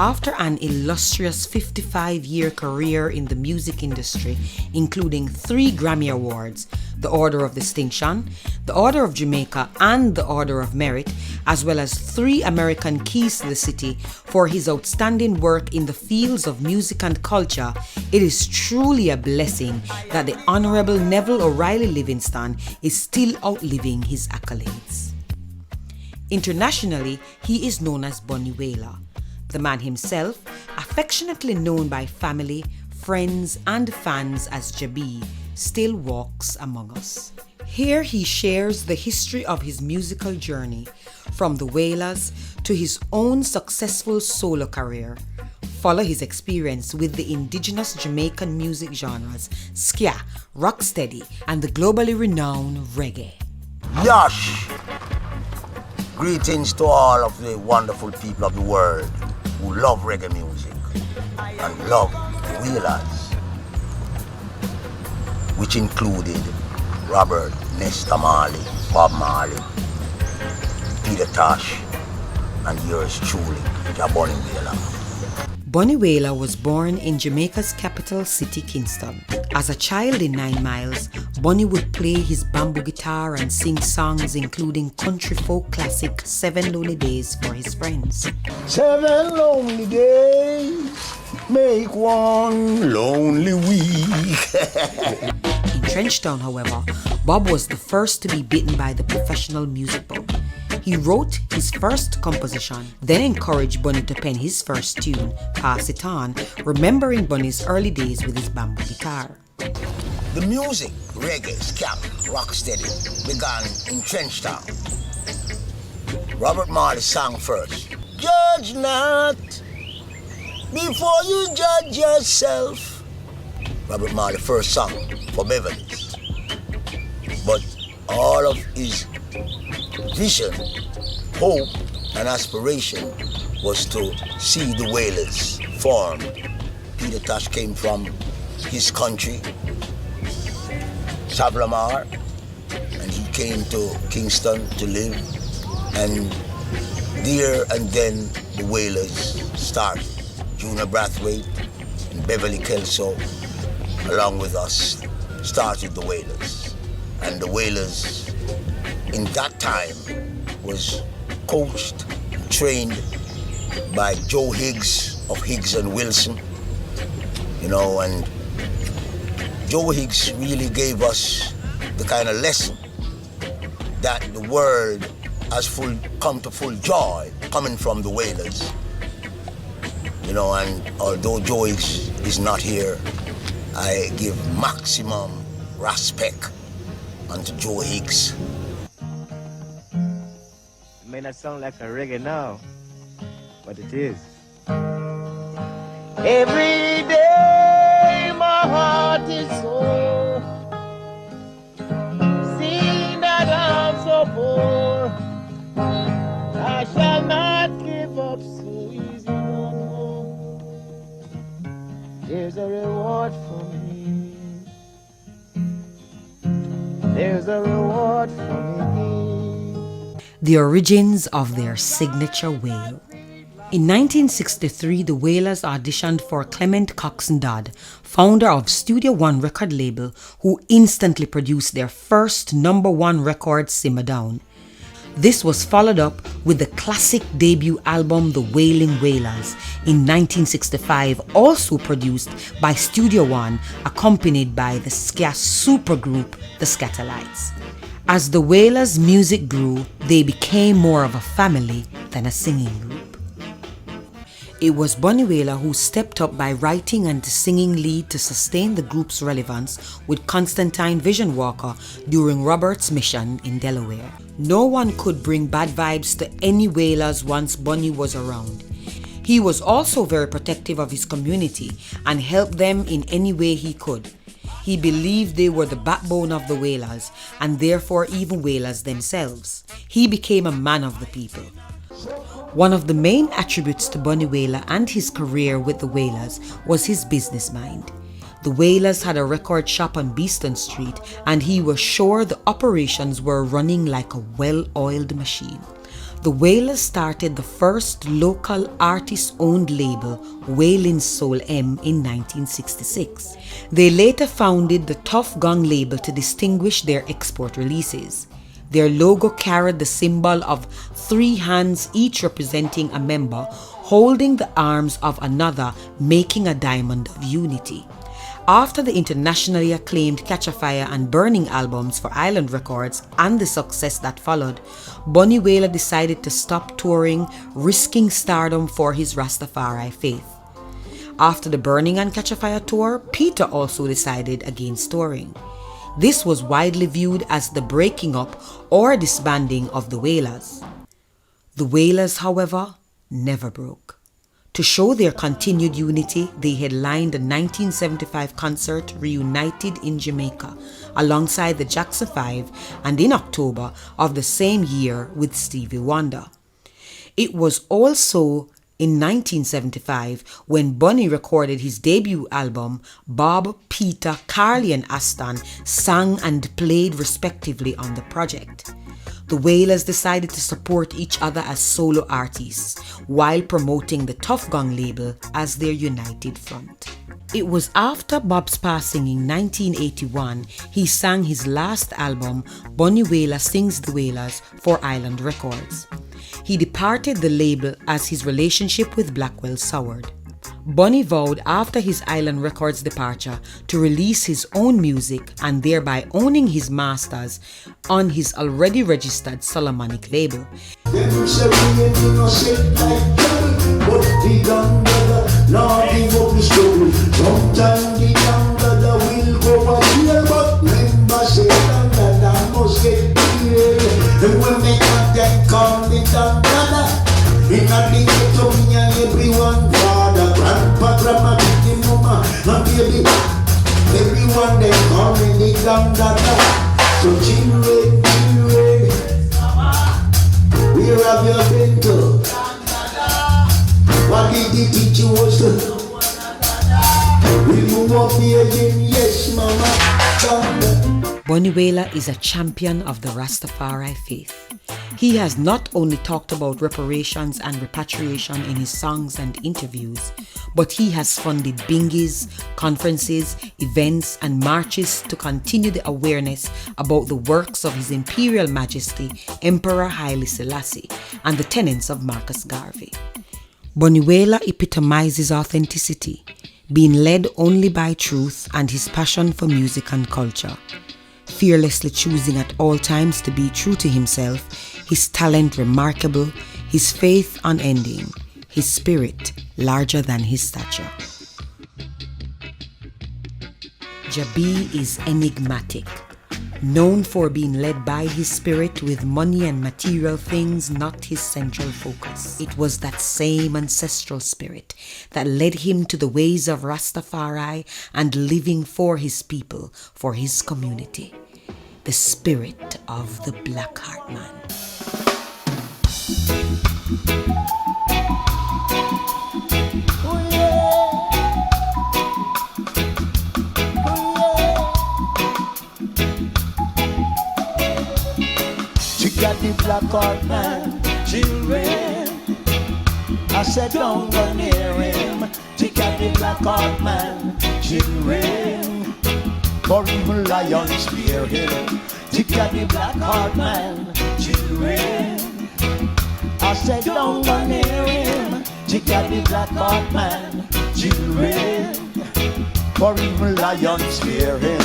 After an illustrious 55-year career in the music industry, including 3 Grammy Awards, the Order of Distinction, the Order of Jamaica, and the Order of Merit, as well as 3 American Keys to the City for his outstanding work in the fields of music and culture, it is truly a blessing that the Honorable Neville O'Reilly Livingston is still outliving his accolades. Internationally, he is known as Bunny Wailer. The man himself, affectionately known by family, friends, and fans as Jabi, still walks among us. Here he shares the history of his musical journey, from the Wailers to his own successful solo career. Follow his experience with the indigenous Jamaican music genres, ska, rocksteady, and the globally renowned reggae. Yash! Greetings to all of the wonderful people of the world who love reggae music and love the Wailers, which included Robert Nesta Marley, Bob Marley, Peter Tosh, and yours truly, Bunny Wailer. Bunny Wailer was born in Jamaica's capital city, Kingston. As a child in 9 Miles, Bunny would play his bamboo guitar and sing songs including country folk classic 7 Lonely Days for his friends. 7 lonely days make one lonely week. In Trenchtown, however, Bob was the first to be bitten by the professional music bug. He wrote his first composition, then encouraged Bunny to pen his first tune, Pass It On, remembering Bunny's early days with his bamboo guitar. The music, reggae, ska, rocksteady, began in Trenchtown. Robert Marley sang first. Judge not before you judge yourself. Robert Marley first sung for Beverly's. But all of his vision, hope, and aspiration was to see the Wailers form. Peter Tosh came from his country, Savlamar, and he came to Kingston to live, and there and then the Wailers started. Junior Brathwaite and Beverly Kelso, along with us, started the Wailers. And the Wailers in that time was coached and trained by Joe Higgs of Higgs and Wilson, and Joe Higgs really gave us the kind of lesson that the world has come to full joy coming from the Wailers. And although Joe Higgs is not here, I give maximum respect unto Joe Higgs. It may not sound like a reggae now, but it is. Every day my heart is sore, seeing that I'm so poor. I shall not give up so easy no more. There's a reward for me. There's a reward for me. The origins of their signature wail. In 1963, the Wailers auditioned for Clement Coxon Dodd, founder of Studio One record label, who instantly produced their first #1 record, Simmer Down. This was followed up with the classic debut album The Wailing Wailers in 1965, also produced by Studio One, accompanied by the ska supergroup The Scatterlights. As the Wailers' music grew, they became more of a family than a singing group. It was Bunny Wailer who stepped up by writing and singing lead to sustain the group's relevance with Constantine Vision Walker during Robert's mission in Delaware. No one could bring bad vibes to any Wailers once Bunny was around. He was also very protective of his community and helped them in any way he could. He believed they were the backbone of the Wailers and therefore even Wailers themselves. He became a man of the people. One of the main attributes to Bunny Wailer and his career with the Wailers was his business mind. The Wailers had a record shop on Beeston Street, and he was sure the operations were running like a well-oiled machine. The Wailers started the first local artist-owned label, Wailing Soul M, in 1966. They later founded the Tough Gong label to distinguish their export releases. Their logo carried the symbol of 3 hands, each representing a member, holding the arms of another, making a diamond of unity. After the internationally acclaimed Catch a Fire and Burning albums for Island Records and the success that followed, Bunny Wailer decided to stop touring, risking stardom for his Rastafari faith. After the Burning and Catch a Fire tour, Peter also decided against touring. This was widely viewed as the breaking up or disbanding of the Wailers. The Wailers, however, never broke. To show their continued unity, they headlined a 1975 concert reunited in Jamaica alongside the Jackson 5 and in October of the same year with Stevie Wonder. It was also in 1975 when Bunny recorded his debut album. Bob, Peter, Carly and Aston sang and played respectively on the project. The Wailers decided to support each other as solo artists while promoting the Tough Gong label as their united front. It was after Bob's passing in 1981 he sang his last album, Bunny Wailer Sings the Wailers, for Island Records. He departed the label as his relationship with Blackwell soured. Bunny vowed after his Island Records departure to release his own music and thereby owning his masters on his already registered Solomonic label. Everyone they call me the Gandada. So children, where have you been to? What did the teacher was to? Will you walk me again? Yes, mama. Bunny Wailer is a champion of the Rastafari faith. He has not only talked about reparations and repatriation in his songs and interviews, but he has funded bingies, conferences, events and marches to continue the awareness about the works of His Imperial Majesty Emperor Haile Selassie and the tenets of Marcus Garvey. Bunny Wailer epitomizes authenticity, being led only by truth and his passion for music and culture. Fearlessly choosing at all times to be true to himself, his talent remarkable, his faith unending, his spirit larger than his stature. Jabi is enigmatic, known for being led by his spirit with money and material things not his central focus. It was that same ancestral spirit that led him to the ways of Rastafari and living for his people, for his community. The spirit of the Black Heart Man. She got the Black Heart Man, children. I said don't go near him. She got the Black Heart Man, children. For even lions fear him. She got the Black Heart Man, children. I said don't go near him. She got the Black Heart Man, children. For even lions fear him.